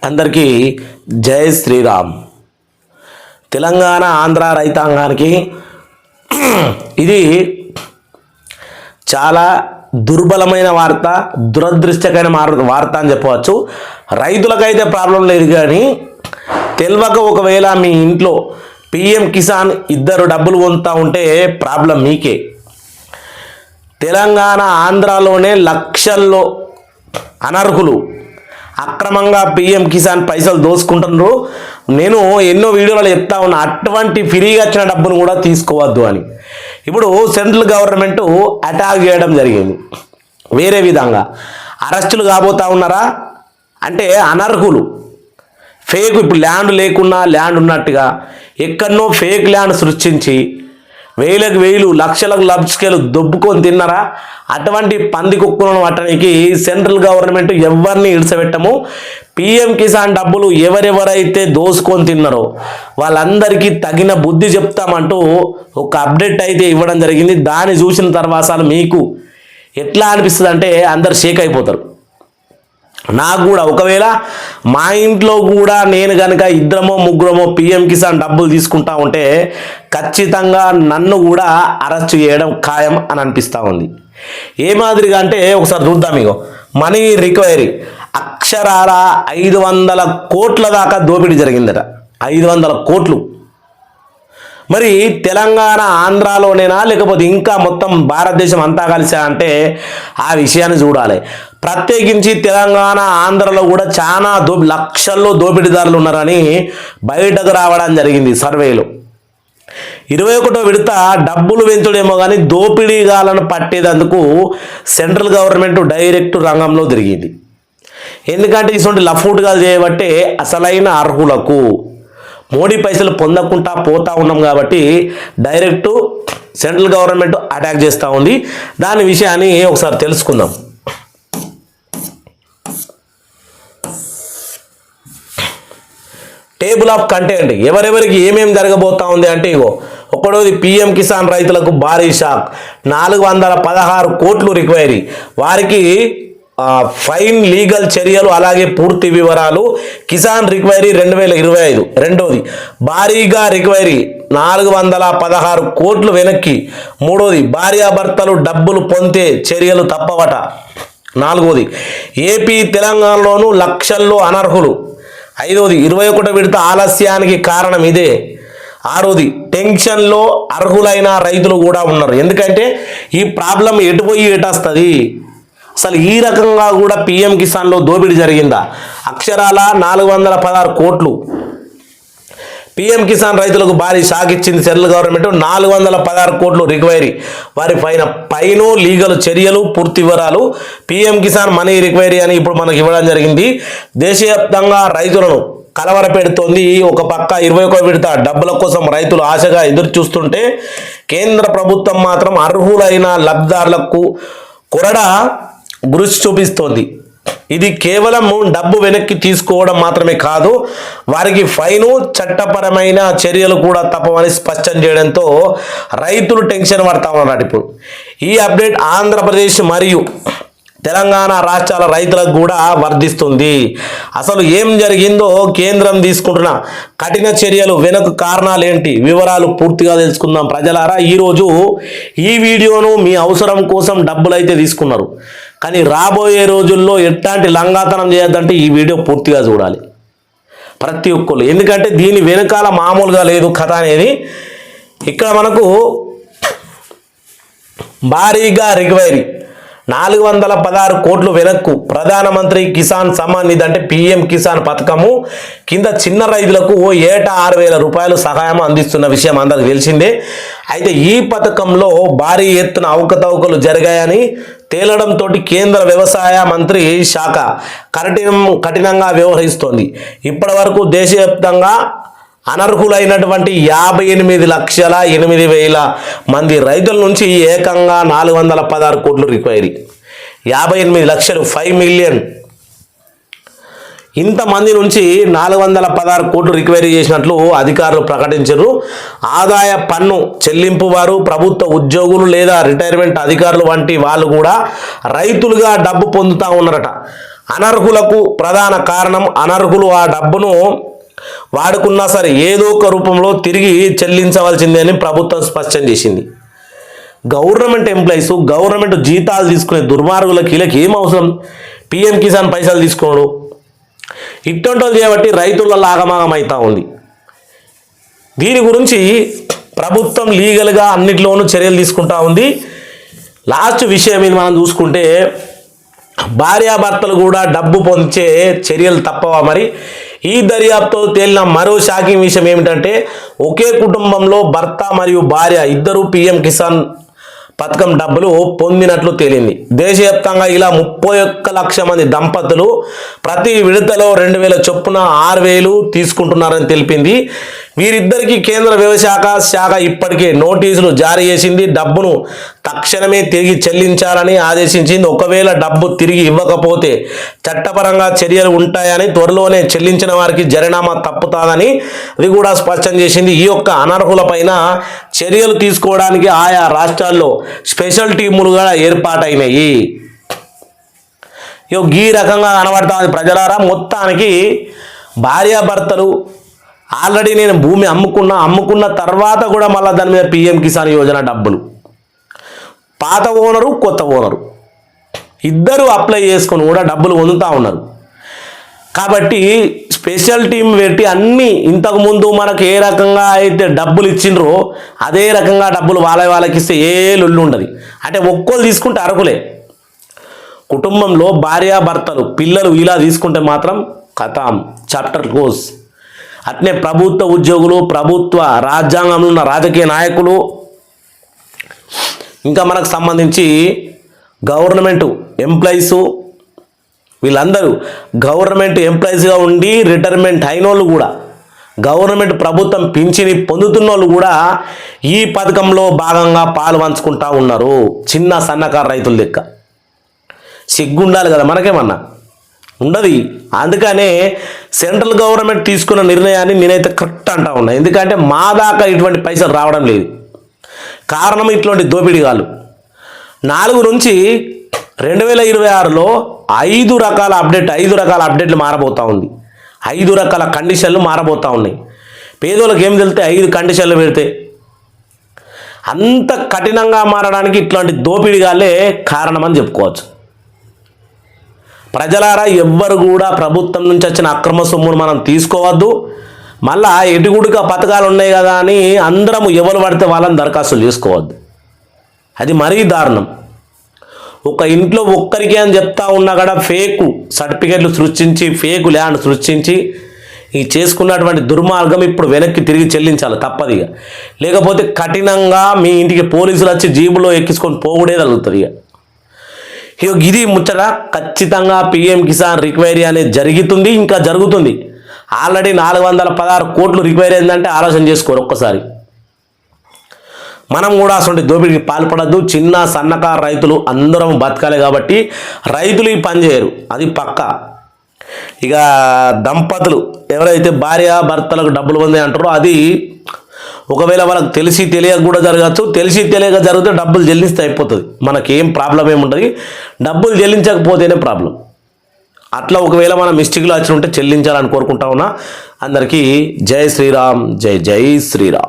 అందరికీ జై శ్రీరామ్. తెలంగాణ ఆంధ్ర రైతాంగానికి ఇది చాలా దుర్బలమైన వార్త, దురదృష్టకరమైన వార్త అని చెప్పవచ్చు. రైతులకైతే ప్రాబ్లం లేదు, కానీ తెలియక ఒకవేళ మీ ఇంట్లో పిఎం కిసాన్ ఇద్దరు డబ్బులు పొందుతూ ఉంటే ప్రాబ్లం మీకే. తెలంగాణ ఆంధ్రాలోనే లక్షల్లో అనర్హులు అక్రమంగా పిఎం కిసాన్ పైసలు దోసుకుంటున్నారు. నేను ఎన్నో వీడియోలలో చెప్తా ఉన్నా, అటువంటి ఫ్రీగా వచ్చిన డబ్బును కూడా తీసుకోవద్దు అని. ఇప్పుడు సెంట్రల్ గవర్నమెంట్ అటాక్ చేయడం జరిగింది. వేరే విధంగా అరెస్టులు కాబోతా ఉన్నారా అంటే అనర్హులు, ఫేక్, ఇప్పుడు ల్యాండ్ లేకున్నా ల్యాండ్ ఉన్నట్టుగా ఎక్కడనో ఫేక్ ల్యాండ్ సృష్టించి వేలకు వేలు లక్షలకు లక్షలు దొబ్బుకొని తిన్నారా, అటువంటి పంది కుక్కలను పట్టడానికి సెంట్రల్ గవర్నమెంట్ ఎవరిని ఇడిసపెట్టము. పిఎం కిసాన్ డబ్బులు ఎవరెవరైతే దోసుకొని తిన్నారో వాళ్ళందరికీ తగిన బుద్ధి చెప్తామంటూ ఒక అప్డేట్ అయితే ఇవ్వడం జరిగింది. దాన్ని చూసిన తర్వాత మీకు ఎట్లా అనిపిస్తుంది అంటే అందరు షేక్ అయిపోతారు. నాకు కూడా ఒకవేళ మా ఇంట్లో కూడా నేను కనుక ఇద్దరమో ముగ్గురమో పిఎం కిసాన్ డబ్బులు తీసుకుంటా ఉంటే ఖచ్చితంగా నన్ను కూడా అరెస్ట్ చేయడం ఖాయం అని అనిపిస్తూ ఉంది. ఏ మాదిరిగా అంటే ఒకసారి చూద్దాం. ఇగో మనీ రికవరీ అక్షరాల 500 కోట్ల దాకా దోపిడీ జరిగిందట. 500 కోట్లు. మరి తెలంగాణ ఆంధ్రాలోనేనా లేకపోతే ఇంకా మొత్తం భారతదేశం అంతా కలిసా అంటే ఆ విషయాన్ని చూడాలి. ప్రత్యేకించి తెలంగాణ ఆంధ్రలో కూడా చాలా లక్షల్లో దోపిడీదారులు ఉన్నారని బయటకు రావడం జరిగింది సర్వేలో. 21వ విడత డబ్బులు పెంచుడేమో కానీ దోపిడీగాలను పట్టేందుకు సెంట్రల్ గవర్నమెంట్ డైరెక్ట్ రంగంలో తిరిగింది. ఎందుకంటే ఇటువంటి లఫూట్గా చేయబట్టే అసలైన అర్హులకు మోడీ పైసలు పొందకుండా పోతా ఉన్నాం కాబట్టి డైరెక్ట్ సెంట్రల్ గవర్నమెంట్ అటాక్ చేస్తూ ఉంది. దాని విషయాన్ని ఒకసారి తెలుసుకుందాం. టేబుల్ ఆఫ్ కంటెంట్ ఎవరెవరికి ఏమేమి జరగబోతా ఉంది అంటే ఇగో ఒకటోది పిఎం కిసాన్ రైతులకు భారీ షాక్, 416 కోట్లు రిక్వైరీ, వారికి ఫైన్, లీగల్ చర్యలు, అలాగే పూర్తి వివరాలు. కిసాన్ రిక్వైరీ 2025. రెండోది భారీగా రిక్వైరీ 416 కోట్లు వెనక్కి. మూడోది భార్యాభర్తలు డబ్బులు పొందే చర్యలు తప్పవట. నాలుగోది ఏపీ తెలంగాణలోనూ లక్షల్లో అనర్హులు. ఐదోది 21వ విడత ఆలస్యానికి కారణం ఇదే. ఆరోది టెన్షన్లో అర్హులైన రైతులు కూడా ఉన్నారు. ఎందుకంటే ఈ ప్రాబ్లం ఎటు పోయి ఎటు వస్తుంది, అసలు ఈ రకంగా కూడా పిఎం కిసాన్లో దోపిడీ జరిగిందా? అక్షరాల 416 కోట్లు. పిఎం కిసాన్ రైతులకు భారీ షాక్ ఇచ్చింది సెంట్రల్ గవర్నమెంట్. 416 కోట్లు రిక్వైరీ, వారి పైన లీగల్ చర్యలు, పూర్తి వివరాలు. పిఎం కిసాన్ మనీ రిక్వైరీ అని ఇప్పుడు మనకు ఇవ్వడం జరిగింది. దేశవ్యాప్తంగా రైతులను కలవరపెడుతోంది. ఒక పక్క 21వ విడత డబ్బుల కోసం రైతులు ఆశగా ఎదురు చూస్తుంటే కేంద్ర ప్రభుత్వం మాత్రం అర్హులైన లబ్ధిదారులకు కొరడా గురించి చూపిస్తోంది. ఇది కేవలం డబ్బు వెనక్కి తీసుకోవడం మాత్రమే కాదు, వారికి ఫైను, చట్టపరమైన చర్యలు కూడా తప్పవని స్పష్టం చేయడంతో రైతులు టెన్షన్ పడతా ఉన్నారు. ఇప్పుడు ఈ అప్డేట్ ఆంధ్రప్రదేశ్ మరియు తెలంగాణ రాష్ట్రాల రైతులకు కూడా వర్ధిస్తుంది. అసలు ఏం జరిగిందో, కేంద్రం తీసుకుంటున్న కఠిన చర్యలు వెనుక కారణాలు ఏంటి, వివరాలు పూర్తిగా తెలుసుకుందాం. ప్రజలారా, ఈరోజు ఈ వీడియోను మీ అవసరం కోసం డబ్బులు అయితే తీసుకున్నారు, కానీ రాబోయే రోజుల్లో ఎట్లాంటి లంగాతనం చేయొద్దంటే ఈ వీడియో పూర్తిగా చూడాలి ప్రతి ఒక్కరు. ఎందుకంటే దీని వెనకాల మామూలుగా లేదు కథ అనేది. ఇక్కడ మనకు భారీగా రిక్వైరీ 416 కోట్లు వెనక్కు. ప్రధానమంత్రి కిసాన్ సమ్మాన్ నిధి అంటే పిఎం కిసాన్ పథకము కింద చిన్న రైతులకు ఏటా 6,000 రూపాయలు సహాయం అందిస్తున్న విషయం అందరికి తెలిసిందే. అయితే ఈ పథకంలో భారీ ఎత్తున అవకతవకలు జరిగాయని తేలడంతో కేంద్ర వ్యవసాయ మంత్రి శాఖ కఠినంగా వ్యవహరిస్తోంది. ఇప్పటి వరకు దేశవ్యాప్తంగా అనర్హులైనటువంటి 58,08,000 మంది రైతుల నుంచి ఏకంగా 416 కోట్లు రిక్వైరీ. 58 లక్షలు, 5 మిలియన్. ఇంతమంది నుంచి 416 కోట్లు రిక్వైరీ చేసినట్లు అధికారులు ప్రకటించారు. ఆదాయ పన్ను చెల్లింపు వారు, ప్రభుత్వ ఉద్యోగులు లేదా రిటైర్మెంట్ అధికారులు వంటి వాళ్ళు కూడా రైతులుగా డబ్బు పొందుతూ ఉన్నారట. అనర్హులకు ప్రధాన కారణం అనర్హులు ఆ డబ్బును వాడుకున్నా సరే ఏదో ఒక రూపంలో తిరిగి చెల్లించవలసిందే అని ప్రభుత్వం స్పష్టం చేసింది. గవర్నమెంట్ ఎంప్లాయీస్ గవర్నమెంట్ జీతాలు తీసుకునే దుర్మార్గులకి వీళ్ళకి ఏం అవసరం పిఎం కిసాన్ పైసలు తీసుకోవడం? ఇట్టంటో చేయబట్టి రైతుల ఆగమాగం అవుతా ఉంది. దీని గురించి ప్రభుత్వం లీగల్గా అన్నిట్లోనూ చర్యలు తీసుకుంటా ఉంది. లాస్ట్ విషయం ఇది మనం చూసుకుంటే భార్యాభర్తలు కూడా డబ్బు పొందే చర్యలు తప్పవా? మరి ఈ దర్యాప్తుతో తేలిన మరో షాకింగ్ విషయం ఏమిటంటే ఒకే కుటుంబంలో భర్త మరియు భార్య ఇద్దరు పిఎం కిసాన్ పథకం డబ్బులు పొందినట్లు తేలింది. దేశవ్యాప్తంగా ఇలా 31 లక్షల మంది దంపతులు ప్రతి విడతలో 2,000 చొప్పున 6,000 తీసుకుంటున్నారని తెలిపింది. వీరిద్దరికీ కేంద్ర వ్యవసాయ శాఖ ఇప్పటికే నోటీసులు జారీ చేసింది. డబ్బును తక్షణమే తిరిగి చెల్లించాలని ఆదేశించింది. ఒకవేళ డబ్బు తిరిగి ఇవ్వకపోతే చట్టపరంగా చర్యలు ఉంటాయని, త్వరలోనే చెల్లించిన వారికి జరిమానా తప్పుతాదని అది కూడా స్పష్టం చేసింది. ఈ యొక్క అనర్హులపైన చర్యలు తీసుకోవడానికి ఆయా రాష్ట్రాల్లో స్పెషల్ టీములు కూడా ఏర్పాటైనాయి. ఈ రకంగా కనబడతా ప్రజలారా. మొత్తానికి భార్యాభర్తలు ఆల్రెడీ నేను భూమి అమ్ముకున్న తర్వాత కూడా మళ్ళీ దాని మీద పిఎం కిసాన్ యోజన డబ్బులు పాత ఓనరు కొత్త ఓనరు ఇద్దరు అప్లై చేసుకొని కూడా డబ్బులు పొందుతూ ఉన్నారు. కాబట్టి స్పెషల్ టీం పెట్టి అన్నీ ఇంతకుముందు మనకు ఏ రకంగా అయితే డబ్బులు ఇచ్చిండ్రో అదే రకంగా డబ్బులు వాళ్ళకి ఇస్తే ఏ లొల్లు ఉండదు. అంటే ఒక్కోళ్ళు తీసుకుంటే అరకులే. కుటుంబంలో భార్యాభర్తలు పిల్లలు ఇలా తీసుకుంటే మాత్రం కథం చాప్టర్ క్లోజ్. అట్నే ప్రభుత్వ ఉద్యోగులు, ప్రభుత్వ రాజ్యాంగంలో ఉన్న రాజకీయ నాయకులు, ఇంకా మనకు సంబంధించి గవర్నమెంట్ ఎంప్లాయీసు, వీళ్ళందరూ గవర్నమెంట్ ఎంప్లాయీస్గా ఉండి రిటైర్మెంట్ అయిన వాళ్ళు కూడా, గవర్నమెంట్ ప్రభుత్వం పింఛని పొందుతున్న వాళ్ళు కూడా ఈ పథకంలో భాగంగా పాలు పంచుకుంటా ఉన్నారు. చిన్న సన్నకారు రైతుల లెక్క. సిగ్గుండాలి కదా మనకేమన్నా ఉండదు. అందుకనే సెంట్రల్ గవర్నమెంట్ తీసుకున్న నిర్ణయాన్ని నేనైతే కరెక్ట్ అంటా ఉన్నా. ఎందుకంటే మా దాకా ఇటువంటి పైసలు రావడం లేదు. కారణం ఇటువంటి దోపిడీగాళ్ళు. 4 నుంచి 2026లో 5 రకాల అప్డేట్లు మారబోతూ ఉంది. 5 రకాల కండిషన్లు మారబోతూ ఉన్నాయి. పేదోళ్ళకి ఏం తెలితే 5 కండిషన్లు పెడితే అంత కఠినంగా మారడానికి ఇట్లాంటి దోపిడీగాళ్ళే కారణమని చెప్పుకోవచ్చు. ప్రజలారా, ఎవ్వరు కూడా ప్రభుత్వం నుంచి వచ్చిన అక్రమ సొమ్మును మనం తీసుకోవద్దు. మళ్ళా ఎటుగుడుగా పథకాలు ఉన్నాయి కదా అని అందరం ఎవరు పడితే వాళ్ళని దరఖాస్తులు చేసుకోవద్దు. అది మరీ దారుణం. ఒక ఇంట్లో ఒక్కరికి అని చెప్తా ఉన్నా కూడా ఫేక్ సర్టిఫికెట్లు సృష్టించి, ఫేక్ ల్యాండ్ సృష్టించి ఈ చేసుకున్నటువంటి దుర్మార్గం ఇప్పుడు వెనక్కి తిరిగి చెల్లించాలి తప్పదిగా. లేకపోతే కఠినంగా మీ ఇంటికి పోలీసులు వచ్చి జీబులో ఎక్కించుకొని పోగుడే తగులుతుంది. ఇది ముచ్చట. ఖచ్చితంగా పిఎం కిసాన్ రిక్వైరీ అనేది జరుగుతుంది, ఇంకా జరుగుతుంది. ఆల్రెడీ 416 కోట్లు రిక్వైరీ అయిందంటే ఆలోచన చేసుకోరు ఒక్కసారి. మనం కూడా అసలు దోపిడీకి పాల్పడద్దు. చిన్న సన్నకారు రైతులు అందరం బతకాలి కాబట్టి రైతులు ఈ పని చేయరు, అది పక్కా. ఇక దంపతులు ఎవరైతే భార్యాభర్తలకు డబ్బులు పొందాయి అంటారో అది ఒకవేళ వాళ్ళకి తెలిసి తెలియక కూడా జరగచ్చు. తెలిసి తెలియక జరిగితే డబ్బులు చెల్లిస్తే అయిపోతుంది, మనకేం ప్రాబ్లం ఏముంటుంది. డబ్బులు చెల్లించకపోతేనే ప్రాబ్లం. అట్లా ఒకవేళ మన మిస్టేక్లో వచ్చి ఉంటే చెల్లించాలని కోరుకుంటా ఉన్నా. అందరికీ జై శ్రీరామ్, జై జై శ్రీరామ్.